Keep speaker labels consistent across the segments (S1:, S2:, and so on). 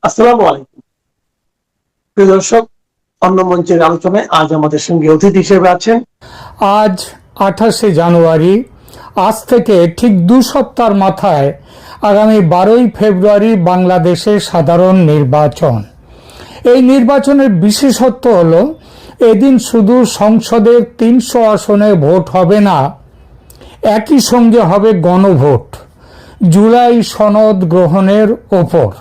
S1: আসসালামু আলাইকুম প্রিয় দর্শক। অন্য মঞ্চের আলোচনায় আজ আমাদের সঙ্গে অতিথি হিসেবে আছেন
S2: আজ 28শে জানুয়ারি, আজ থেকে ঠিক 2 সপ্তাহ মাথায় আগামী 12ই ফেব্রুয়ারি বাংলাদেশে সাধারণ নির্বাচন। এই নির্বাচনের বিশেষত্ব হলো এদিন শুধু সংসদের 300 আসনে ভোট হবে না, একই সঙ্গে হবে গণভোট জুলাই সনদ গ্রহণের ওপর।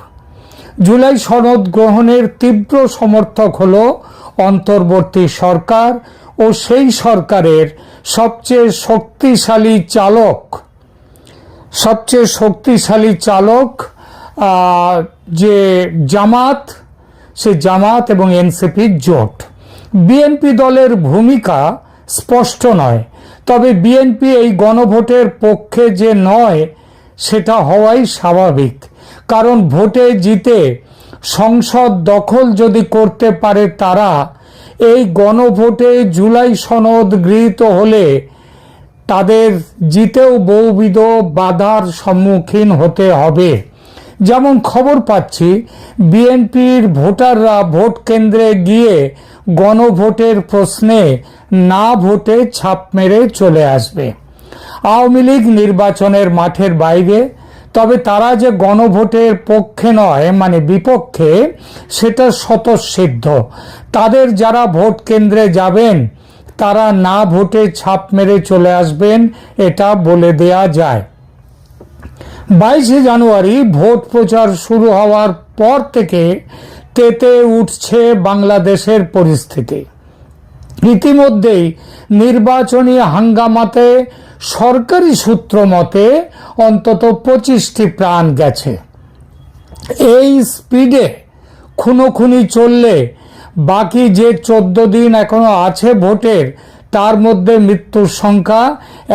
S2: জুলাই সনদ গ্রহণের তীব্র সমর্থক হল অন্তর্বর্তী সরকার ও সেই সরকারের সবচেয়ে শক্তিশালী চালক যে জামাত, সে জামাত এবং এনসিপির জোট। বিএনপি দলের ভূমিকা স্পষ্ট নয়, তবে বিএনপি এই গণভোটের পক্ষে যে নয় সেটা হওয়াই স্বাভাবিক, কারণ ভোটে জিতে সংসদ দখল যদি করতে পারে তারা, এই গণভোটে জুলাই সনদ গৃহীত হলে তাদের জিতেও বহুবিধ বাধার সম্মুখীন হতে হবে। যেমন খবর পাচ্ছি, বিএনপির ভোটাররা ভোট কেন্দ্রে গিয়ে গণভোটের প্রশ্নে না ভোটে ছাপ মেরে চলে আসবে। আওয়ামী লীগ নির্বাচনের মাঠের বাইরে, তবে তারা যে গণভোটের পক্ষে নয় মানে বিপক্ষে সেটা স্বতঃসিদ্ধ। তাদের যারা ভোট কেন্দ্রে যাবেন তারা না ভোটে ছাপ মেরে চলে আসবেন, এটা বলে দেয়া যায়। 22শে জানুয়ারি ভোট প্রচার শুরু হওয়ার পর থেকে তেতে উঠছে বাংলাদেশের পরিস্থিতি। ইতিমধ্যেই নির্বাচনী হাঙ্গামাতে সরকারি সূত্র মতে অন্তত 25টি প্রাণ গেছে। এই স্পিডে খুনোখুনি চললে বাকি যে 14 দিন এখনো আছে ভোটের, তার মধ্যে মৃত্যুর সংখ্যা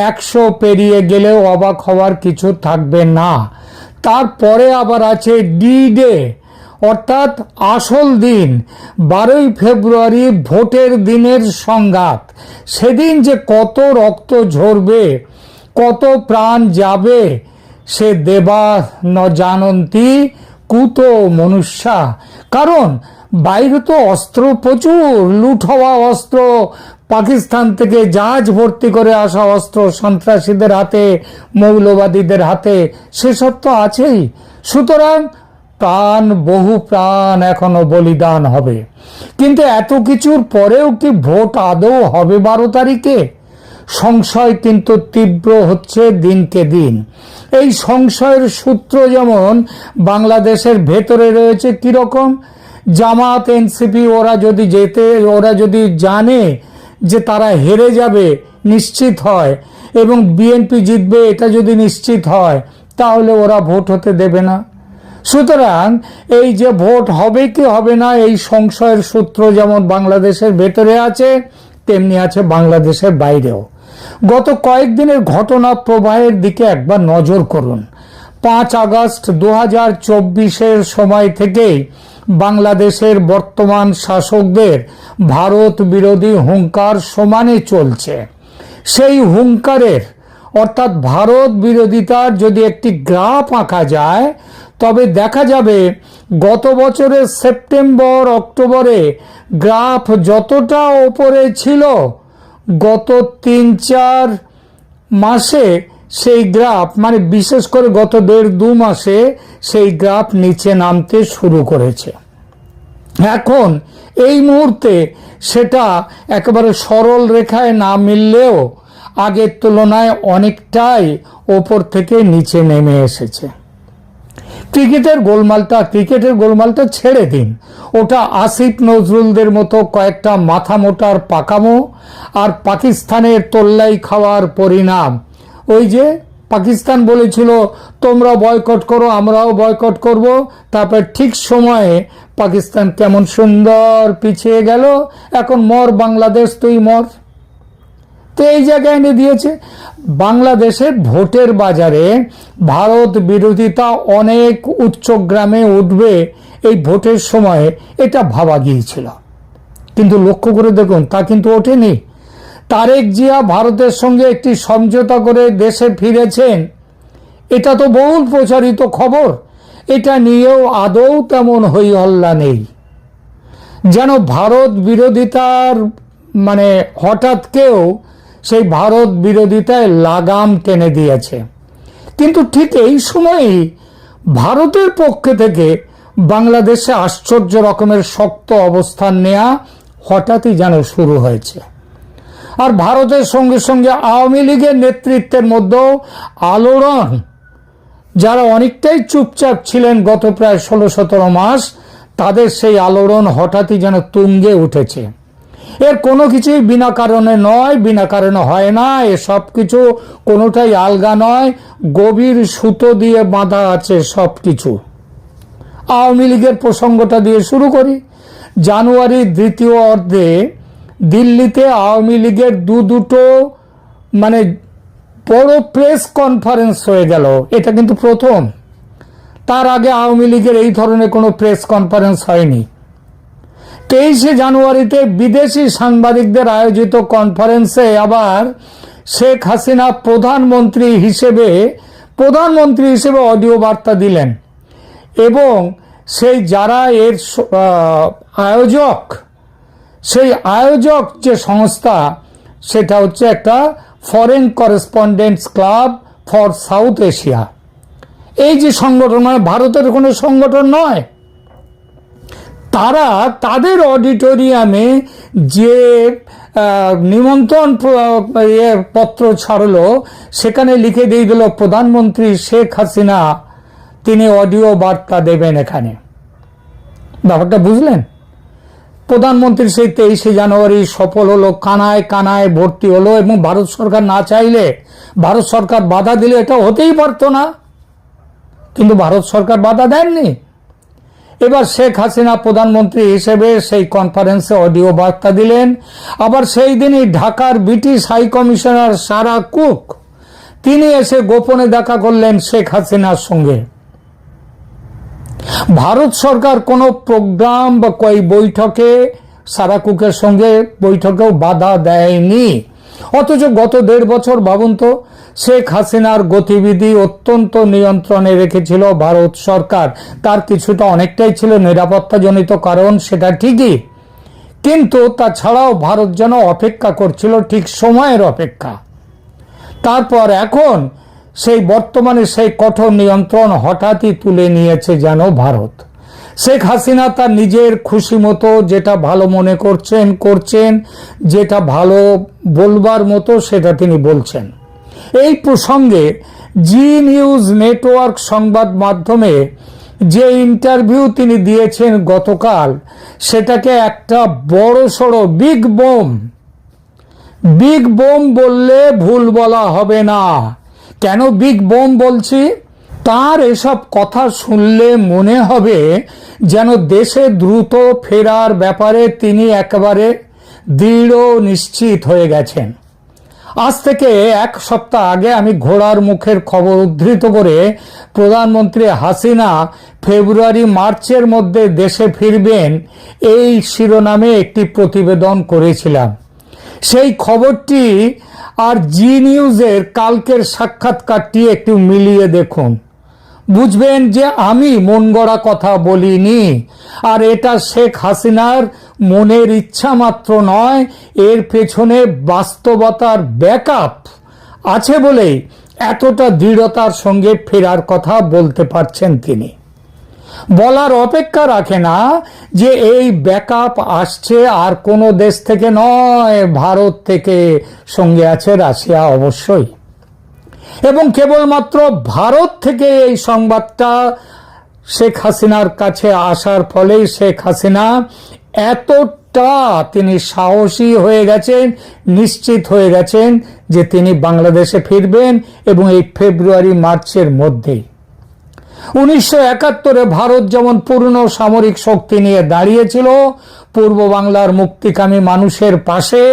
S2: 100 পেরিয়ে গেলেও অবাক হওয়ার কিছু থাকবে না। তারপরে আবার আছে ডি ডে, অর্থাৎ আসল দিন 12ই ফেব্রুয়ারি, ভোটের দিনের সংঘাত। সেদিন যে কত রক্ত ঝরবে, কত প্রাণ যাবে, সে দেবা ন জানন্তি কুতো মনুষ্যা। কারণ বাইরে তো অস্ত্র প্রচুর, লুট হওয়া অস্ত্র, পাকিস্তান থেকে জাহাজ ভর্তি করে আসা অস্ত্র সন্ত্রাসীদের হাতে, মৌলবাদীদের হাতে, সেসব তো আছেই। সুতরাং বহু প্রাণ এখনো বলিদান হবে। কিন্তু এত কিছুর পরেও কি ভোট আদৌ হবে 12 তারিখে? সংশয় কিন্তু তীব্র হচ্ছে দিনকে দিন। এই সংশয়ের সূত্র যেমন বাংলাদেশের ভেতরে রয়েছে কিরকম, জামাত এনসিপি ওরা যদি জানে যে তারা হেরে যাবে নিশ্চিত হয়, এবং বিএনপি জিতবে এটা যদি নিশ্চিত হয়, তাহলে ওরা ভোট হতে দেবে না। সুতরাং এই যে ভোট হবে কি হবে না, এই সংশয়ের সূত্র যেমন বাংলাদেশের ভেতরে আছে, তেমনি আছে বাংলাদেশের বাইরেও। গত কয়েকদিনের ঘটনা প্রবাহের দিকে একবার নজর করুন। 5 আগস্ট 2024-এর সময় থেকেই বাংলাদেশের বর্তমান শাসকদের ভারত বিরোধী হুঙ্কার সমানে চলছে। সেই হুঙ্কারের অর্থাৎ ভারত বিরোধিতার যদি একটি গ্রাফ আঁকা যায়, তবে দেখা যাবে গত বছরের সেপ্টেম্বর অক্টোবরে গ্রাফ যতটা ওপরে ছিল, গত 3-4 মাসে সেই গ্রাফ, মানে বিশেষ করে গত 1.5-2 মাসে সেই গ্রাফ নিচে নামতে শুরু করেছে। এখন এই মুহূর্তে সেটা একেবারে সরল রেখায় না মিললেও আগের তুলনায় অনেকটাই ওপর থেকে নিচে নেমে এসেছে। ক্রিকেটের গোলমালটা ছেড়ে দিন, ওটা আসিফ নজরুলদের মতো কয়েকটা মাথা মোটার পাকামো আর পাকিস্তানের তোল্লাই খাওয়ার পরিণাম। ওই যে পাকিস্তান বলেছিল তোমরা বয়কট করো, আমরাও বয়কট করব, তারপর ঠিক সময়ে পাকিস্তান কেমন সুন্দর পিছিয়ে গেল, এখন মর বাংলাদেশ তুই মর। তো এই জায়গায় এনে দিয়েছে। বাংলাদেশের ভোটের বাজারে ভারত বিরোধিতা অনেক উচ্চগ্রামে উঠবে এই ভোটের সময়, এটা ভাবা গিয়েছিল, কিন্তু লক্ষ্য করে দেখুন তা কিন্তু ওঠেনি। তারেক জিয়া ভারতের সঙ্গে একটি সমঝোতা করে দেশে ফিরেছেন, এটা তো বহুল প্রচারিত খবর, এটা নিয়েও আদৌ তেমন হই হল্লা নেই। যেন ভারত বিরোধিতার মানে হঠাৎ কেউ সেই ভারত বিরোধিতায় লাগাম টেনে দিয়েছে। কিন্তু ঠিক এই সময়ই ভারতের পক্ষ থেকে বাংলাদেশে আশ্চর্য রকমের শক্ত অবস্থান নেওয়া হঠাৎই যেন শুরু হয়েছে। আর ভারতের সঙ্গে সঙ্গে আওয়ামী লীগের নেতৃত্বের মধ্যেও আলোড়ন, যারা অনেকটাই চুপচাপ ছিলেন গত প্রায় 16-17 মাস, তাদের সেই আলোড়ন হঠাৎই যেন তুঙ্গে উঠেছে। এর কোনো কিছুই বিনা কারণে নয়, বিনা কারণে হয় না। এ সব কিছু কোনোটাই আলগা নয়, গভীর সুতো দিয়ে বাঁধা আছে সব কিছু। আওয়ামী লীগের প্রসঙ্গটা দিয়ে শুরু করি। জানুয়ারির দ্বিতীয় অর্ধে দিল্লিতে আওয়ামী লীগের দুটো মানে বড় প্রেস কনফারেন্স হয়ে গেল। এটা কিন্তু প্রথম। তার আগে আওয়ামী লীগের এই ধরনের কোনো প্রেস কনফারেন্স হয়নি। 23শে জানুয়ারিতে বিদেশি সাংবাদিকদের আয়োজিত কনফারেন্সে আবার শেখ হাসিনা প্রধানমন্ত্রী হিসেবে অডিও বার্তা দিলেন, এবং সেই যারা এর আয়োজক, সেই আয়োজক যে সংস্থা, সেটা হচ্ছে একটা foreign correspondents club for south Asia. এই যে সংগঠন, মানে ভারতের কোনো সংগঠন নয়, তারা তাদের অডিটোরিয়ামে যে নিমন্ত্রণ পত্র ছাড়লো, সেখানে লিখে দিয়ে দিল প্রধানমন্ত্রী শেখ হাসিনা তিনি অডিও বার্তা দেবেন এখানে। ব্যাপারটা বুঝলেন? প্রধানমন্ত্রী সেই 23শে জানুয়ারি সফল হলো, কানায় কানায় ভর্তি হলো, এবং ভারত সরকার না চাইলে, ভারত সরকার বাধা দিলে এটা হতেই পারতো না, কিন্তু ভারত সরকার বাধা দেননি। এবার শেখ হাসিনা প্রধানমন্ত্রী হিসেবে সেই কনফারেন্সে অডিও বার্তা দিলেন। আবার সেই দিনই ঢাকার British high commissioner Sarah Cook তিনি এসে গোপনে দেখা করলেন শেখ হাসিনার সঙ্গে। ভারত সরকার কোনো প্রোগ্রাম বা কই বৈঠকে সারা কুকের সঙ্গে বৈঠকেও বাধা দেয়নি। অথচ গত 1.5 বছর ভাবুন তো, শেখ হাসিনার গতিবিধি অত্যন্ত নিয়ন্ত্রণে রেখেছিল ভারত সরকার। তার কিছুটা অনেকটাই ছিল নিরাপত্তাজনিত কারণ, সেটা ঠিকই, কিন্তু তাছাড়াও ভারত যেন অপেক্ষা করছিল, ঠিক সময়ের অপেক্ষা। তারপর এখন সেই বর্তমানে সেই কঠোর নিয়ন্ত্রণ হঠাৎই তুলে নিয়েছে যেন ভারত। শেখ হাসিনা তার নিজের খুশি মতো যেটা ভালো মনে করছেন, যেটা ভালো বলবার মতো সেটা তিনি বলছেন। এই প্রসঙ্গে জি নিউজ নেটওয়ার্ক সংবাদ মাধ্যমে যে ইন্টারভিউ তিনি দিয়েছেন গতকাল, সেটাকে একটা বড়সড় বিগ বোম বললে ভুল বলা হবে না। কেন বিগ বোম বলছি? তার এসব কথা শুনলে মনে হবে যেন দেশে দ্রুত ফেরার ব্যাপারে তিনি একেবারে দৃঢ় নিশ্চিত হয়ে গেছেন। আজ থেকে 1 সপ্তাহ আগে আমি ঘোড়ার মুখের খবর উদ্ধৃত করে প্রধানমন্ত্রী হাসিনা ফেব্রুয়ারি মার্চের মধ্যে দেশে ফিরবেন এই শিরোনামে একটি প্রতিবেদন করেছিলাম। সেই খবরটি আর জি নিউজের কালকের সাক্ষাৎকারটি একটু মিলিয়ে দেখুন, বুঝবেন যে আমি মন গড়া কথা বলিনি। আর এটা শেখ হাসিনার মনের ইচ্ছা মাত্র নয়, এর পেছনে বাস্তবতার ব্যাকআপ আছে বলেই এতটা দৃঢ়তার সঙ্গে ফেরার কথা বলতে পারছেন তিনি। বলার অপেক্ষা রাখে না যে এই ব্যাকআপ আসছে আর কোনো দেশ থেকে নয়, ভারত থেকে, সঙ্গে আছে রাশিয়া অবশ্যই। এবং কেবলমাত্র ভারত থেকে এই সংবাদটা শেখ হাসিনার কাছে আসার ফলেই শেখ হাসিনা এতটা তিনি সাহসী হয়ে গেছেন, নিশ্চিত হয়ে গেছেন যে তিনি বাংলাদেশে ফিরবেন, এবং এই ফেব্রুয়ারি মার্চের মধ্যেই। 1971-এ ভারত যেমন পূর্ণ সামরিক শক্তি নিয়ে দাঁড়িয়েছিল পূর্ব বাংলার মুক্তিকামী মানুষের পাশে,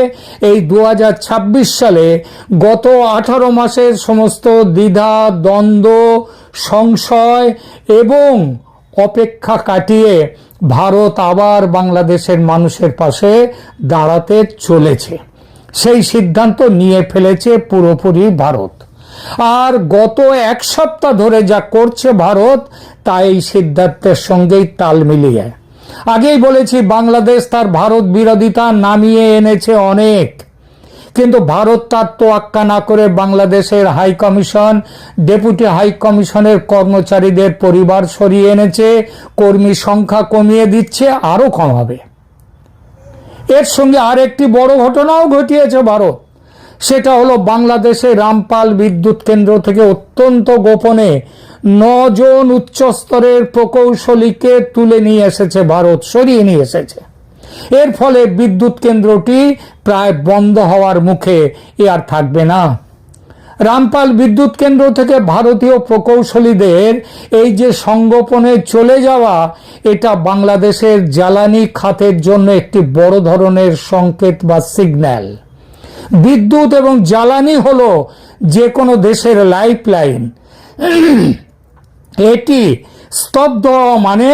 S2: এই 2026 সালে গত 18 মাসের সমস্ত দ্বিধা, দ্বন্দ্ব, সংশয় এবং অপেক্ষা কাটিয়ে ভারত আবার বাংলাদেশের মানুষের পাশে দাঁড়াতে চলেছে। সেই সিদ্ধান্ত নিয়ে ফেলেছে পুরোপুরি ভারত। আর গত এক সপ্তাহ ধরে যা করছে ভারত তা এই সিদ্ধান্তের সঙ্গেই তাল মিলিয়ে। আগেই বলেছি বাংলাদেশ তার ভারত বিরোধিতা নামিয়ে এনেছে অনেক, কিন্তু ভারত তার তোয়াক্কা না করে বাংলাদেশের হাই কমিশন, ডেপুটি হাই কমিশনের কর্মচারীদের পরিবার সরিয়ে এনেছে, কর্মী সংখ্যা কমিয়ে দিচ্ছে, আরো কমাবে। এর সঙ্গে আরেকটি বড় ঘটনাও ঘটিয়েছে ভারত, সেটা হলো বাংলাদেশে রামপাল বিদ্যুৎ কেন্দ্র থেকে অত্যন্ত গোপনে 9 জন উচ্চস্তরের প্রকৌশলীকে তুলে নিয়ে এসেছে ভারত, সরিয়ে নিয়ে এসেছে। এর ফলে বিদ্যুৎ কেন্দ্রটি প্রায় বন্ধ হওয়ার মুখে, এ আর থাকবে না। রামপাল বিদ্যুৎ কেন্দ্র থেকে ভারতীয় প্রকৌশলীদের এই যে সংগোপনে চলে যাওয়া, এটা বাংলাদেশের জ্বালানি খাতের জন্য একটি বড় ধরনের সংকেত বা সিগন্যাল। বিদ্যুৎ এবং জ্বালানি হলো যে কোনো দেশের লাইফলাইন। এটি স্তব্ধ হওয়া মানে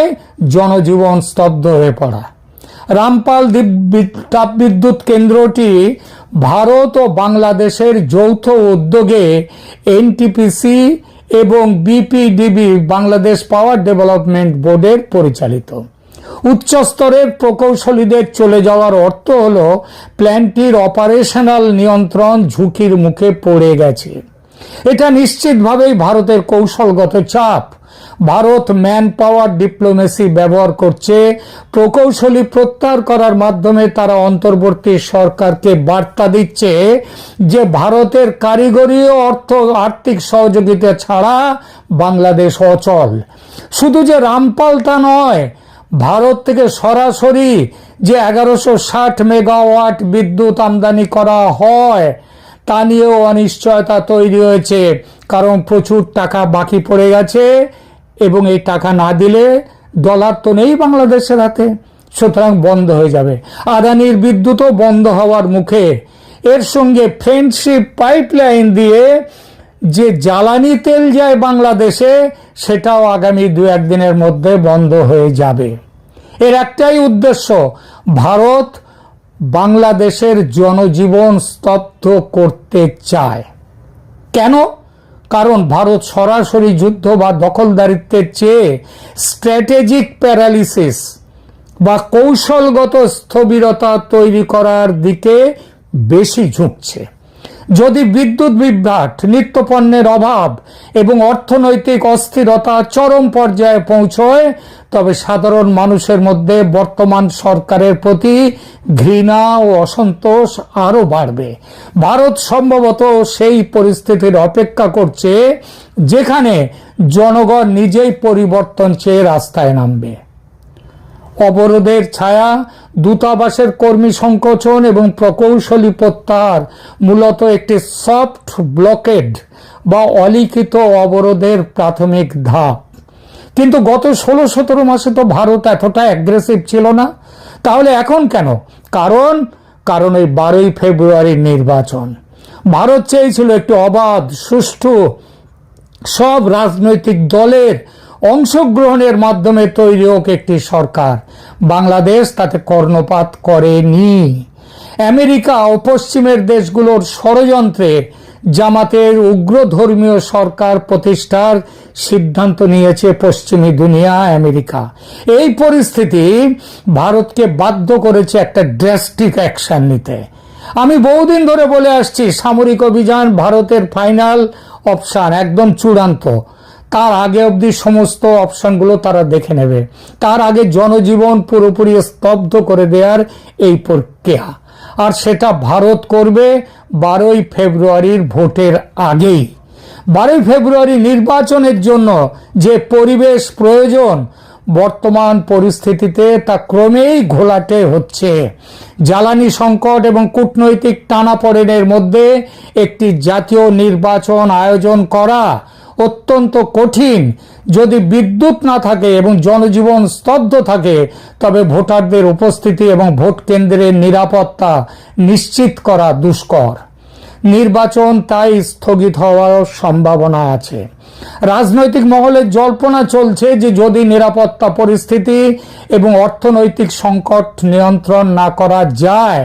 S2: জনজীবন স্তব্ধ হয়ে পড়া। রামপাল তাপবিদ্যুৎ কেন্দ্রটি ভারত ও বাংলাদেশের যৌথ উদ্যোগে এনটিপিসি এবং বিপিডিবি বাংলাদেশ পাওয়ার ডেভেলপমেন্ট বোর্ডের পরিচালিত। উচ্চস্তরের প্রকৌশলীদের চলে যাওয়ার অর্থ হল প্ল্যান্টটির অপারেশনাল নিয়ন্ত্রণ ঝুঁকির মুখে পড়ে গেছে। এটা নিশ্চিতভাবেই ভারতের কৌশলগত চাপ। ভারত ম্যান পাওয়ার ডিপ্লোমেসি ব্যবহার করছে। প্রকৌশলী প্রত্যাহার করার মাধ্যমে তারা অন্তর্বর্তী সরকারকে বার্তা দিচ্ছে যে ভারতের কারিগরি ও আর্থিক সহযোগিতা ছাড়া বাংলাদেশ অচল। শুধু যে রামপাল তা নয়, ভারত থেকে সরাসরি যে 1160 মেগাওয়াট বিদ্যুৎ আমদানি করা হয় তা নিয়েও অনিশ্চয়তা তৈরি হয়েছে, কারণ প্রচুর টাকা বাকি পড়ে গেছে এবং এই টাকা না দিলে ডলার তো নেই বাংলাদেশের হাতে, সুতরাং বন্ধ হয়ে যাবে। আদানির বিদ্যুৎও বন্ধ হওয়ার মুখে। এর সঙ্গে ফ্রেন্ডশিপ পাইপলাইন দিয়ে যে জ্বালানি তেল যায় বাংলাদেশে, সেটাও আগামী 2-1 দিনের মধ্যে বন্ধ হয়ে যাবে। এর একটাই উদ্দেশ্য, ভারত বাংলাদেশের জনজীবন স্তব্ধ করতে চায়। কেন? কারণ ভারত সরাসরি যুদ্ধ বা দখলদারিত্বের চেয়ে স্ট্র্যাটেজিক প্যারালিসিস বা কৌশলগত স্থবিরতা তৈরি করার দিকে বেশি ঝুঁকছে। যদি বিদ্যুৎ বিভ্রাট, নিত্যপণ্যের অভাব এবং অর্থনৈতিক অস্থিরতা চরম পর্যায়ে পৌঁছয়, তবে সাধারণ মানুষের মধ্যে বর্তমান সরকারের প্রতি ঘৃণা ও অসন্তোষ আরো বাড়বে। ভারত সম্ভবত সেই পরিস্থিতির অপেক্ষা করছে যেখানে জনগণ নিজেই পরিবর্তন চেয়ে রাস্তায় নামবে। অবরোধের ছায়া, দূতাবাসের কর্মী সংকোচন এবং প্রকৌশলী প্রত্যাহার মূলত একটি সফট ব্লকেড বা অলিখিত অবরোধের প্রাথমিক ধাপ। কিন্তু গত 16-17 মাসে তো ভারত এতটা অ্যাগ্রেসিভ ছিল না। তাহলে এখন কেন? কারণ এই 12ই ফেব্রুয়ারির নির্বাচন। ভারত চেয়েছিল একটি অবাধ, সুষ্ঠু, সব রাজনৈতিক দলের অংশগ্রহণের মাধ্যমে তৈরি হোক একটি সরকার। বাংলাদেশ তাতে কর্ণপাত করেনি। আমেরিকা ও পশ্চিমের দেশগুলোর ষড়যন্ত্রে জামাতের উগ্র ধর্মীয় সরকার প্রতিষ্ঠার সিদ্ধান্ত নিয়েছে পশ্চিমী দুনিয়া, আমেরিকা। এই পরিস্থিতি ভারতকে বাধ্য করেছে একটা ড্রাস্টিক অ্যাকশন নিতে। আমি বহুদিন ধরে বলে আসছি, সামরিক অভিযান ভারতের ফাইনাল অপশন, একদম চূড়ান্ত। তার আগে অবধি সমস্ত অপশনগুলো তারা দেখে নেবে। তার আগে জনজীবন পুরোপুরি স্তব্ধ করে দেওয়ার এই প্রক্রিয়া, আর সেটা ভারত করবে 12ই ফেব্রুয়ারির ভোটের আগেই। 12ই ফেব্রুয়ারি নির্বাচনের জন্য যে পরিবেশ প্রয়োজন, বর্তমান পরিস্থিতিতে তা ক্রমেই ঘোলাটে হচ্ছে। জ্বালানি সংকট এবং কূটনৈতিক টানাপোড়েনের মধ্যে একটি জাতীয় নির্বাচন আয়োজন করা অত্যন্ত কঠিন। যদি বিদ্যুৎ না থাকে এবং জনজীবন স্তব্ধ থাকে, তবে ভোটারদের উপস্থিতি এবং ভোট কেন্দ্রের নিরাপত্তা নিশ্চিত করা দুষ্কর। নির্বাচন তাই স্থগিত হওয়ার সম্ভাবনা আছে। রাজনৈতিক মহলে জল্পনা চলছে যে যদি নিরাপত্তা পরিস্থিতি এবং অর্থনৈতিক সংকট নিয়ন্ত্রণ না করা যায়,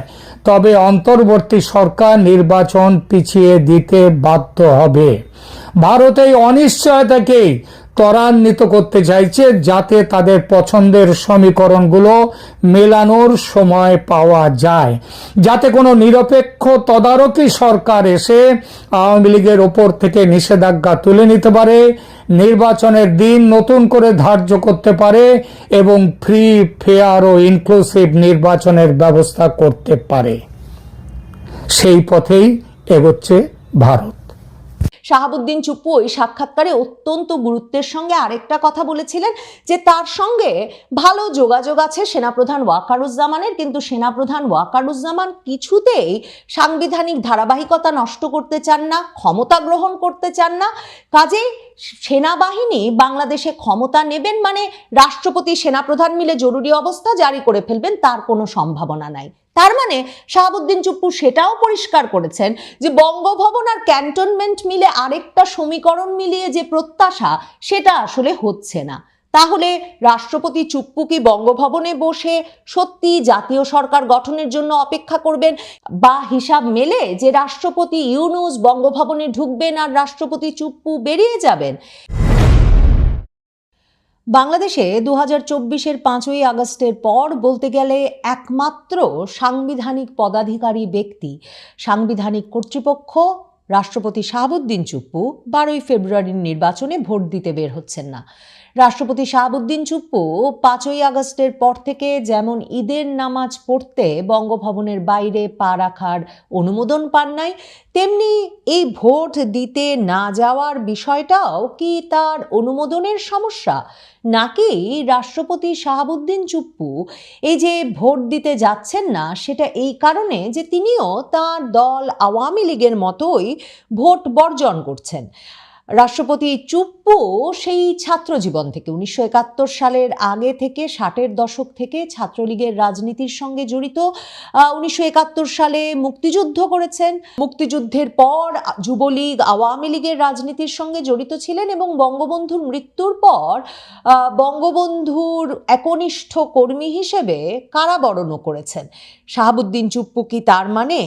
S2: তবে অন্তর্বর্তী সরকার নির্বাচন পিছিয়ে দিতে বাধ্য হবে। ভারত এই অনিশ্চয়তাকেই ত্বরান্বিত করতে চাইছে, যাতে তাদের পছন্দের সমীকরণগুলো মেলানোর সময় পাওয়া যায়, যাতে কোনো নিরপেক্ষ তদারকি সরকার এসে আওয়ামী লীগের ওপর থেকে নিষেধাজ্ঞা তুলে নিতে পারে, নির্বাচনের দিন নতুন করে ধার্য করতে পারে এবং ফ্রি, ফেয়ার ও ইনক্লুসিভ নির্বাচনের ব্যবস্থা করতে পারে। সেই পথেই এগোচ্ছে ভারত।
S3: শাহাবুদ্দিন চুপ্পু ওই সাক্ষাৎকারে অত্যন্ত গুরুত্বের সঙ্গে আরেকটা কথা বলেছিলেন যে তার সঙ্গে ভালো যোগাযোগ আছে সেনাপ্রধান ওয়াকারুজ্জামানের, কিন্তু সেনাপ্রধান ওয়াকারুজ্জামান কিছুতেই সাংবিধানিক ধারাবাহিকতা নষ্ট করতে চান না, ক্ষমতা গ্রহণ করতে চান না। কাজেই সেনাবাহিনী বাংলাদেশে ক্ষমতা নেবেন মানে রাষ্ট্রপতি সেনাপ্রধান মিলে জরুরি অবস্থা জারি করে ফেলবেন, তার কোনো সম্ভাবনা নাই। তার মানে শাহাবুদ্দিন চুপ্পু সেটাও পরিষ্কার করেছেন যে বঙ্গভবন আর ক্যান্টনমেন্ট মিলে আরেকটা সমীকরণ মিলিয়ে যে প্রত্যাশা, সেটা আসলে হচ্ছে না। তাহলে রাষ্ট্রপতি চুপ্পু কি বঙ্গভবনে বসে সত্যি জাতীয় সরকার গঠনের জন্য অপেক্ষা করবেন, বা হিসাব মেলে যে রাষ্ট্রপতি ইউনূস বঙ্গভবনে ঢুকবেন আর রাষ্ট্রপতি চুপ্পু বেরিয়ে যাবেন? বাংলাদেশে 2024-এর 5ই আগস্টের পর বলতে গেলে একমাত্র সাংবিধানিক পদাধিকারী ব্যক্তি, সাংবিধানিক কর্তৃপক্ষ রাষ্ট্রপতি শাহাবুদ্দিন চুপ্পু 12ই ফেব্রুয়ারির নির্বাচনে ভোট দিতে বের হচ্ছেন না। রাষ্ট্রপতি শাহাবুদ্দিন চুপ্পু 5ই আগস্টের পর থেকে যেমন ঈদের নামাজ পড়তে বঙ্গভবনের বাইরে পা রাখার অনুমোদন পান নাই, তেমনি এই ভোট দিতে না যাওয়ার বিষয়টাও কি তার অনুমোদনের সমস্যা, নাকি রাষ্ট্রপতি শাহাবুদ্দিন চুপ্পু এই যে ভোট দিতে যাচ্ছেন না সেটা এই কারণে যে তিনিও তার দল আওয়ামী লীগের মতোই ভোট বর্জন করছেন? রাষ্ট্রপতি চুপ্পু সেই ছাত্র জীবন থেকে 1971 সালের আগে থেকে 60-এর দশক থেকে ছাত্রলীগের রাজনীতির সঙ্গে জড়িত। 1971 সালে মুক্তিযুদ্ধ করেছেন, মুক্তিযুদ্ধের পর যুবলীগ আওয়ামী লীগের রাজনীতির সঙ্গে জড়িত ছিলেন এবং বঙ্গবন্ধুর মৃত্যুর পর বঙ্গবন্ধুর একনিষ্ঠ কর্মী হিসেবে কারাবরণও করেছেন। শাহাবুদ্দিন চুপ্পু কি তার মানে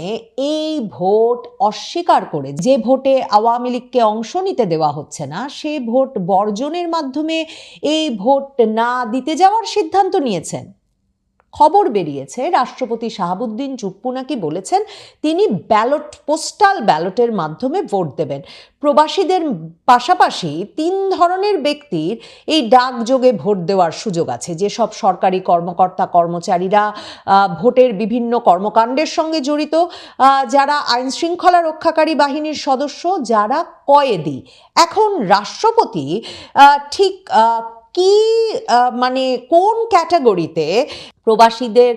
S3: এই ভোট অস্বীকার করে, যে ভোটে আওয়ামী লীগকে অংশ নিতে দেওয়া হচ্ছে না, সে ভোট বর্জনের মাধ্যমে এই ভোট না দিতে যাওয়ার সিদ্ধান্ত নিয়েছেন? খবর বেরিয়েছে রাষ্ট্রপতি শাহাবুদ্দিন চুপ্পু নাকি বলেছেন তিনি পোস্টাল ব্যালটের মাধ্যমে ভোট দেবেন। প্রবাসীদের পাশাপাশি 3 ধরনের ব্যক্তির এই ডাকযোগে ভোট দেওয়ার সুযোগ আছে। যেসব সরকারি কর্মকর্তা কর্মচারীরা ভোটের বিভিন্ন কর্মকাণ্ডের সঙ্গে জড়িত, যারা আইন শৃঙ্খলা রক্ষাকারী বাহিনীর সদস্য, যারা কয়েদি। এখন রাষ্ট্রপতি ঠিক কি মানে কোন ক্যাটাগরিতে প্রবাসীদের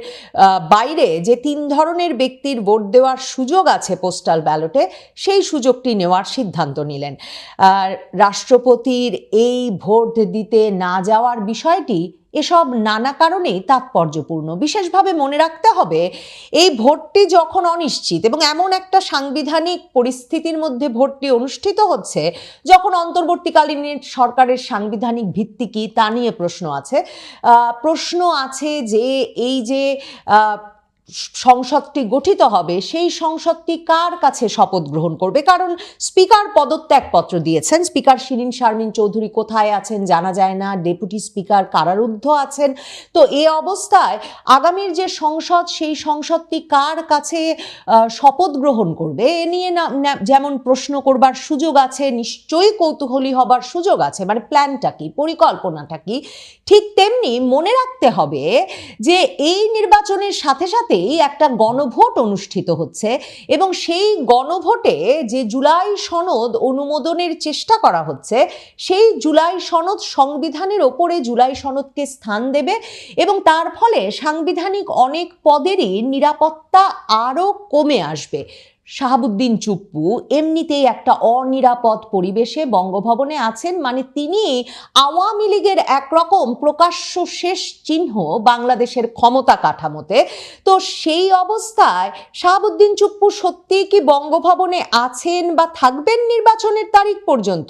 S3: বাইরে যে 3 ধরনের ব্যক্তির ভোট দেওয়ার সুযোগ আছে পোস্টাল ব্যালটে, সেই সুযোগটি নেওয়ার সিদ্ধান্ত নিলেন। রাষ্ট্রপতির এই ভোট দিতে না যাওয়ার বিষয়টি এসব নানা কারণেই তাৎপর্যপূর্ণ। বিশেষভাবে মনে রাখতে হবে এই ভোটটি যখন অনিশ্চিত এবং এমন একটা সাংবিধানিক পরিস্থিতির মধ্যে ভোটটি অনুষ্ঠিত হচ্ছে, যখন অন্তর্বর্তীকালীন সরকারের সাংবিধানিক ভিত্তি কি তা নিয়ে প্রশ্ন আছে যে এই যে সংসদটি গঠিত হবে, সেই সংসদটি কার কাছে শপথ গ্রহণ করবে? কারণ স্পিকার পদত্যাগপত্র দিয়েছেন। স্পিকার শিরীন শারমিন চৌধুরী কোথায় আছেন জানা যায় না, ডেপুটি স্পিকার কারারুদ্ধ আছেন। তো এ অবস্থায় আগামীর যে সংসদ, সেই সংসদটি কার কাছে শপথ গ্রহণ করবে এ নিয়ে যেমন প্রশ্ন করবার সুযোগ আছে, নিশ্চয়ই কৌতূহলী হবার সুযোগ আছে, মানে প্ল্যানটা কি, পরিকল্পনাটা কি। ঠিক তেমনি মনে রাখতে হবে যে এই নির্বাচনের সাথে সাথে একটা গণভোট অনুষ্ঠিত হচ্ছে এবং সেই গণভোটে যে জুলাই সনদ অনুমোদনের চেষ্টা করা হচ্ছে, সেই জুলাই সনদ সংবিধানের ওপরে জুলাই সনদকে স্থান দেবে এবং তার ফলে সাংবিধানিক অনেক পদেরই নিরাপত্তা আরও কমে আসবে। শাহাবুদ্দিন চুপ্পু এমনিতেই একটা অনিরাপদ পরিবেশে বঙ্গভবনে আছেন, মানে তিনি আওয়ামী লীগের একরকম প্রকাশ্য শেষ চিহ্ন বাংলাদেশের ক্ষমতা কাঠামোতে। তো সেই অবস্থায় শাহাবুদ্দিন চুপ্পু সত্যিই কি বঙ্গভবনে আছেন বা থাকবেন নির্বাচনের তারিখ পর্যন্ত,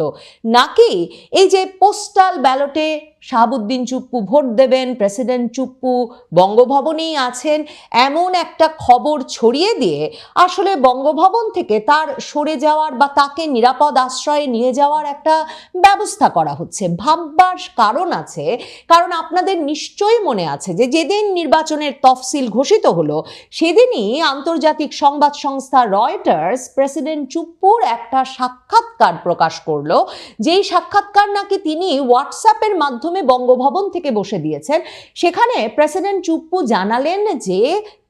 S3: নাকি এই যে পোস্টাল ব্যালটে শাহাবুদ্দিন চুপ্পু ভোট দেবেন, প্রেসিডেন্ট চুপ্পু বঙ্গভবনেই আছেন, এমন একটা খবর ছড়িয়ে দিয়ে আসলে বঙ্গভবন থেকে তার সরে যাওয়ার বা তাকে নিরাপদ আশ্রয়ে নিয়ে যাওয়ার একটা ব্যবস্থা করা হচ্ছে। ভাববার কারণ আছে, কারণ আপনাদের নিশ্চয়ই মনে আছে যে যেদিন নির্বাচনের তফসিল ঘোষিত হলো সেদিনই আন্তর্জাতিক সংবাদ সংস্থা রয়টার্স প্রেসিডেন্ট চুপ্পুর একটা সাক্ষাৎকার প্রকাশ করলো, যেই সাক্ষাৎকার নাকি তিনি হোয়াটসঅ্যাপের মাধ্যমে বঙ্গভবন থেকে বসে দিয়েছেন। সেখানে প্রেসিডেন্ট চুপ্পু জানালেন যে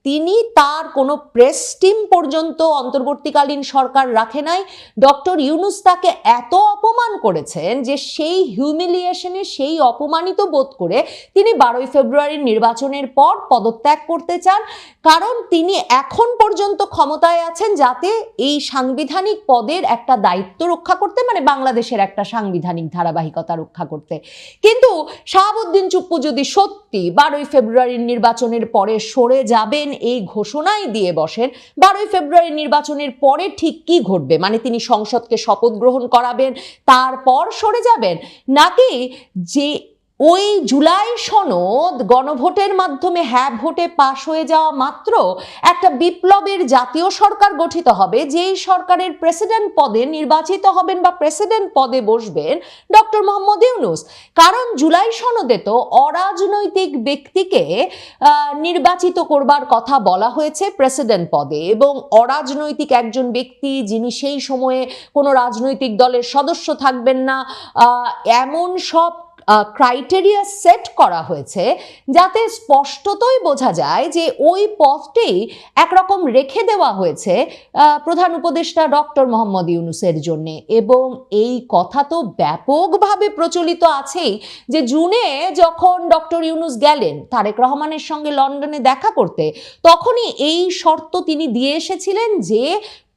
S3: তিনি তার কোনো প্রেস টিম পর্যন্ত অন্তর্বর্তীকালীন সরকার রাখে নাই। ডক্টর ইউনূস তাকে এত অপমান করেছেন যে সেই হিউমিলিয়েশনে, সেই অপমানিত বোধ করে তিনি 12ই ফেব্রুয়ারির নির্বাচনের পর পদত্যাগ করতে চান, কারণ তিনি এখন পর্যন্ত ক্ষমতায় আছেন যাতে এই সাংবিধানিক পদের একটা দায়িত্ব রক্ষা করতে, মানে বাংলাদেশের একটা সাংবিধানিক ধারাবাহিকতা রক্ষা করতে। কিন্তু শাহাবুদ্দিন চুপ্পু যদি সত্যি 12ই ফেব্রুয়ারির নির্বাচনের পরে সরে যাবেন এই ঘোষণাই দিয়ে বসেন, 12ই ফেব্রুয়ারি নির্বাচনের পরে ঠিক কি ঘটবে? মানে তিনি সংসদকে শপথ গ্রহণ করাবেন, তারপর সরে যাবেন, নাকি যে ওই জুলাই সনদ গণভোটের মাধ্যমে হ্যাঁ ভোটে পাশ হয়ে যাওয়া মাত্র একটা বিপ্লবের জাতীয় সরকার গঠিত হবে, যেই সরকারের প্রেসিডেন্ট পদে নির্বাচিত হবেন বা প্রেসিডেন্ট পদে বসবেন ডক্টর মোহাম্মদ ইউনূস। কারণ জুলাই সনদে তো অরাজনৈতিক ব্যক্তিকে নির্বাচিত করবার কথা বলা হয়েছে প্রেসিডেন্ট পদে, এবং অরাজনৈতিক একজন ব্যক্তি যিনি সেই সময়ে কোনো রাজনৈতিক দলের সদস্য থাকবেন না, এমন সব ক্রাইটেরিয়া সেট করা হয়েছে যাতে স্পষ্টতই বোঝা যায় যে ওই পদটি একরকম রেখে দেওয়া হয়েছে প্রধান উপদেষ্টা ডক্টর মোহাম্মদ ইউনূসের জন্য। এবং এই কথা তো ব্যাপকভাবে প্রচলিত আছেই যে জুনে যখন ডক্টর ইউনূস গেলেন তারেক রহমানের সঙ্গে লন্ডনে দেখা করতে, তখনই এই শর্ত তিনি দিয়ে এসেছিলেন যে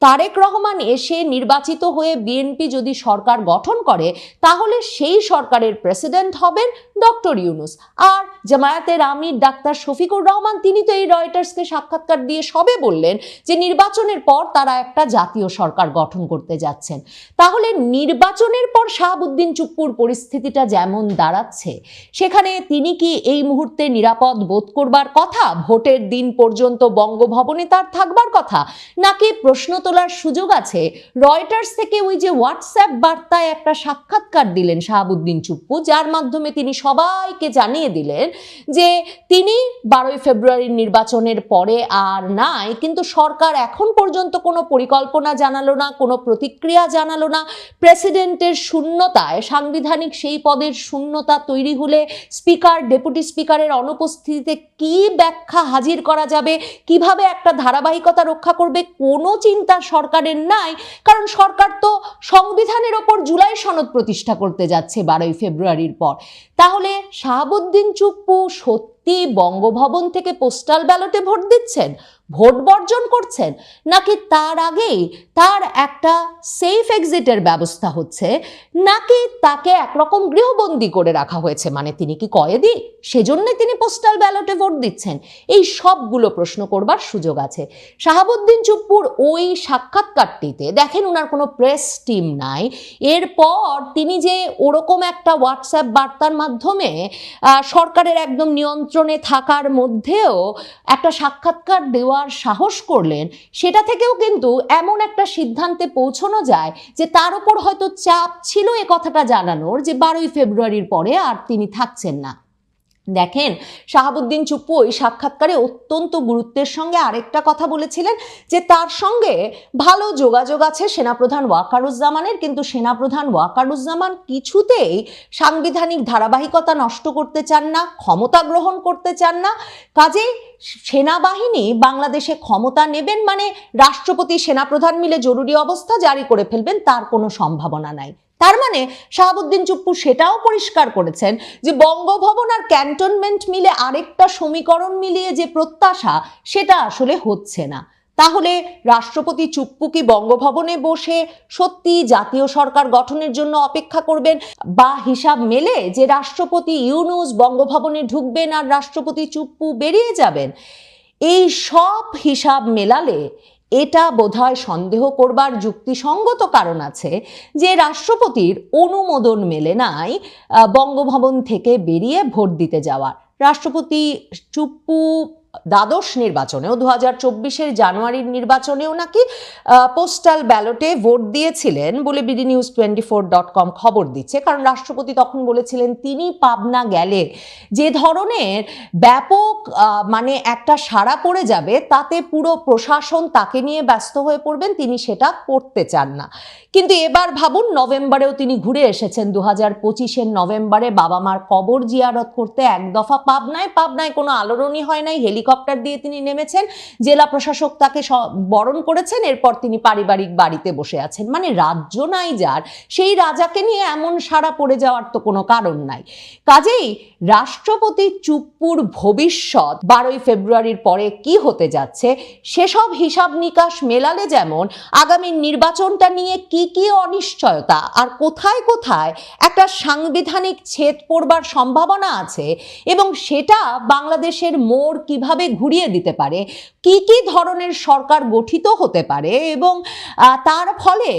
S3: তারেক রহমান এসে নির্বাচিত হয়ে বিএনপি যদি সরকার গঠন করে তাহলে সেই সরকারের প্রেসিডেন্ট হবেন ডক্টর ইউনূস। আর জামায়াতের আমির ডাক্তার শফিকুর রহমান তিনি তো এই রয়টার্সকে সাক্ষাৎকার দিয়ে সবে বললেন যে নির্বাচনের পর তারা একটা জাতীয় সরকার গঠন করতে যাচ্ছেন। তাহলে নির্বাচনের পর শাহাবুদ্দিন চুপ্পুর পরিস্থিতিটা যেমন দাঁড়াচ্ছে, সেখানে তিনি কি এই মুহূর্তে নিরাপদ বোধ করবার কথা? ভোটের দিন পর্যন্ত বঙ্গভবনে তার থাকবার কথা? নাকি প্রশ্ন তোলার সুযোগ আছে রয়টার্স থেকে ওই যে হোয়াটসঅ্যাপ বার্তায় একটা সাক্ষাৎকার দিলেন শাহাবুদ্দিন চুপ্পু, যার মাধ্যমে তিনি সবাইকে জানিয়ে দিলেন যে তিনি 12ই ফেব্রুয়ারির নির্বাচনের পরে আর নাই, কিন্তু সরকার এখন পর্যন্ত কোনো পরিকল্পনা জানালো না, কোনো প্রতিক্রিয়া জানালো না। প্রেসিডেন্টের শূন্যতায়, সাংবিধানিক সেই পদের শূন্যতা তৈরি হলে স্পিকার, ডেপুটি স্পিকারের অনুপস্থিতিতে কি ব্যাখ্যা হাজির করা যাবে, কিভাবে একটা ধারাবাহিকতা রক্ষা করবে, কোনো চিন্তা সরকারের নাই। কারণ সরকার তো সংবিধানের ওপর জুলাই সনদ প্রতিষ্ঠা করতে যাচ্ছে 12ই ফেব্রুয়ারির পর। তাহলে শাহাবুদ্দিন চুপ্পু সত্যি বঙ্গভবন থেকে পোস্টাল ব্যালটে ভোট দিচ্ছেন, ভোট বর্জন করছেন, নাকি তার আগেই তার একটা সেফ এক্সিটের ব্যবস্থা হচ্ছে, নাকি তাকে একরকম গৃহবন্দী করে রাখা হয়েছে, মানে তিনি কি কয়েদি, সেজন্য তিনি পোস্টাল ব্যালটে ভোট দিচ্ছেন? এই সবগুলো প্রশ্ন করবার সুযোগ আছে। শাহাবুদ্দিন চুপ্পুর ওই সাক্ষাৎকারটিতে দেখেন ওনার কোনো প্রেস টিম নাই। এরপর তিনি যে ওরকম একটা হোয়াটসঅ্যাপ বার্তার মাধ্যমে সরকারের একদম নিয়ন্ত্রণে থাকার মধ্যেও একটা সাক্ষাৎকার দেওয়ার সাহস করলেন, সেটা থেকেও কিন্তু এমন একটা সিদ্ধান্তে পৌঁছানো যায় যে তার উপর হয়তো চাপ ছিল এ কথাটা জানানোর যে 12ই ফেব্রুয়ারির পরে আর তিনি থাকছেন না। দেখেন শাহাবুদ্দিন চুপ্পু ওই সাক্ষাৎকারে অত্যন্ত গুরুত্বের সঙ্গে আরেকটা কথা বলেছিলেন যে তার সঙ্গে ভালো যোগাযোগ আছে সেনাপ্রধান ওয়াকারুজ্জামানের, কিন্তু সেনাপ্রধান ওয়াকারুজ্জামান কিছুতেই সাংবিধানিক ধারাবাহিকতা নষ্ট করতে চান না, ক্ষমতা গ্রহণ করতে চান না। কাজেই সেনাবাহিনী বাংলাদেশে ক্ষমতা নেবেন মানে রাষ্ট্রপতি সেনাপ্রধান মিলে জরুরি অবস্থা জারি করে ফেলবেন, তার কোনো সম্ভাবনা নাই। তার মানে শাহাবুদ্দিন চুপ্পু সেটাও পরিষ্কার করেছেন যে বঙ্গভবন আর ক্যান্টনমেন্ট মিলে আরেকটা সমীকরণ মিলিয়ে যে প্রত্যাশা, সেটা আসলে হচ্ছে না। তাহলে রাষ্ট্রপতি চুপ্পু কি বঙ্গভবনে বসে সত্যি জাতীয় সরকার গঠনের জন্য অপেক্ষা করবেন, বা হিসাব মেলে যে রাষ্ট্রপতি ইউনূস বঙ্গভবনে ঢুকবেন আর রাষ্ট্রপতি চুপ্পু বেরিয়ে যাবেন? এই সব হিসাব মেলালে এটা বোধহয় সন্দেহ করবার যুক্তিসঙ্গত কারণ আছে যে রাষ্ট্রপতির অনুমোদন মেলে নাই বঙ্গভবন থেকে বেরিয়ে ভোট দিতে যাওয়ার। রাষ্ট্রপতি চুপ্পু দ্বাদশ নির্বাচনেও 2024-এর জানুয়ারির নির্বাচনেও নাকি পোস্টাল ব্যালটে ভোট দিয়েছিলেন বলে bdnews24.com খবর দিচ্ছে। কারণ রাষ্ট্রপতি তখন বলেছিলেন তিনি পাবনা গেলে যে ধরনের ব্যাপক মানে একটা সাড়া পড়ে যাবে, তাতে পুরো প্রশাসন তাকে নিয়ে ব্যস্ত হয়ে পড়বেন, তিনি সেটা করতে চান না। কিন্তু এবার ভাবুন, নভেম্বরেও তিনি ঘুরে এসেছেন। 2025-এর নভেম্বরে বাবা মার কবর জিয়ারত করতে এক দফা পাবনায় কোনো আলোড়নই হয় নাই, হেলিকপ্টার দিয়ে তিনি নেমেছেন, জেলা প্রশাসক তাকে বরণ করেছেন, এরপর তিনি পারিবারিক বাড়িতে বসে আছেন। মানে রাজ্য নাই যার, সেই রাজাকে নিয়ে এমন সাড়া পড়ে যাওয়ার তো কোনো কারণ নাই। কাজেই রাষ্ট্রপতি চুপ্পুর ভবিষ্যৎ 12ই ফেব্রুয়ারির পরে কি হতে যাচ্ছে সেসব হিসাব নিকাশ মেলালে যেমন আগামী নির্বাচনটা নিয়ে কি অনিশ্চয়তা আর কোথায় কোথায় একটা সাংবিধানিক ছেদ পড়বার সম্ভাবনা আছে এবং সেটা বাংলাদেশের মোড় কিভাবে ঘুরিয়ে দিতে পারে, কি ধরনের সরকার গঠিত হতে পারে এবং তার ফলে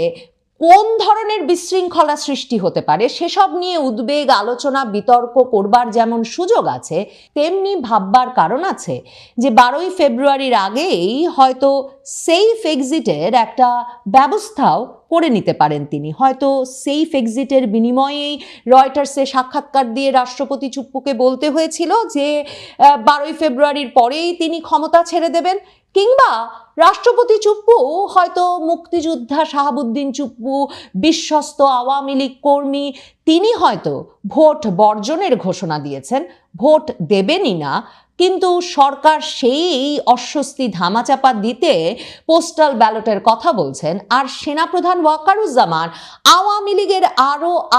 S3: কোন ধরনের বিশৃঙ্খলা সৃষ্টি হতে পারে, সেসব নিয়ে উদ্বেগ, আলোচনা, বিতর্ক করবার যেমন সুযোগ আছে, তেমনি ভাববার কারণ আছে যে 12ই ফেব্রুয়ারির আগেই হয়তো সেফ এক্সিটের একটা ব্যবস্থাও করে নিতে পারেন তিনি। হয়তো সেফ এক্সিটের বিনিময়েই রয়টার্সে সাক্ষাৎকার দিয়ে রাষ্ট্রপতি চুপ্পুকে বলতে হয়েছিল যে 12ই ফেব্রুয়ারির পরেই তিনি ক্ষমতা ছেড়ে দেবেন, কিংবা রাষ্ট্রপতি চুপ্পু হয়তো মুক্তিযোদ্ধা শাহাবুদ্দিন চুপ্পু, বিশ্বস্ত আওয়ামী লীগ কর্মী, তিনি হয়তো ভোট বর্জনের ঘোষণা দিয়েছেন, ভোট দেবেনই না, কিন্তু সরকার সেই অস্বস্তি ধামাচাপা দিতে পোস্টাল ব্যালটের কথা বলছেন। আর সেনাপ্রধান ওয়াকারুজ্জামান আওয়ামী লীগের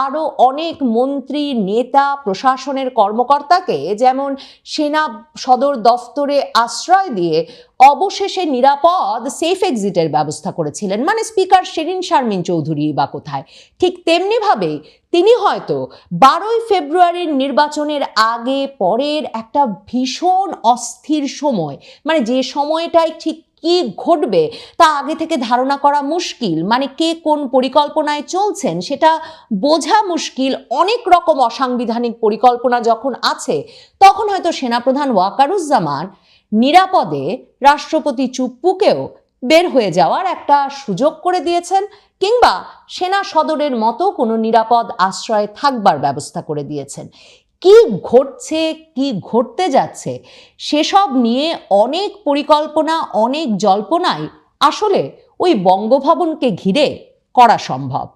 S3: আরো অনেক মন্ত্রী, নেতা, প্রশাসনের কর্মকর্তাকে যেমন সেনা সদর দফতরে আশ্রয় দিয়ে অবশেষে নিরাপদ সেফ এক্সিটের ব্যবস্থা করেছিলেন, মানে স্পিকার শিরীন শারমিন চৌধুরী বা কোথায়, ঠিক তেমনিভাবে তিনি হয়তো 12ই ফেব্রুয়ারির নির্বাচনের আগে পরের একটা ভীষণ অস্থির সময়, মানে যে সময়টায় ঠিক কি ঘটবে তা আগে থেকে ধারণা করা মুশকিল, মানে কে কোন পরিকল্পনায় চলছেন সেটা বোঝা মুশকিল, অনেক রকম অসাংবিধানিক পরিকল্পনা যখন আছে, তখন হয়তো সেনাপ্রধান ওয়াকারুজ্জামান নিরাপদে রাষ্ট্রপতি চুপ্পুকেও বের হয়ে যাওয়ার একটা সুযোগ করে দিয়েছেন, কিংবা সেনা সদরের মতো কোনো নিরাপদ আশ্রয়ে থাকবার ব্যবস্থা করে দিয়েছেন। কি ঘটছে, কি ঘটতে যাচ্ছে সেসব নিয়ে অনেক পরিকল্পনা, অনেক জল্পনাই আসলে ওই বঙ্গভবনকে ঘিরে করা সম্ভব।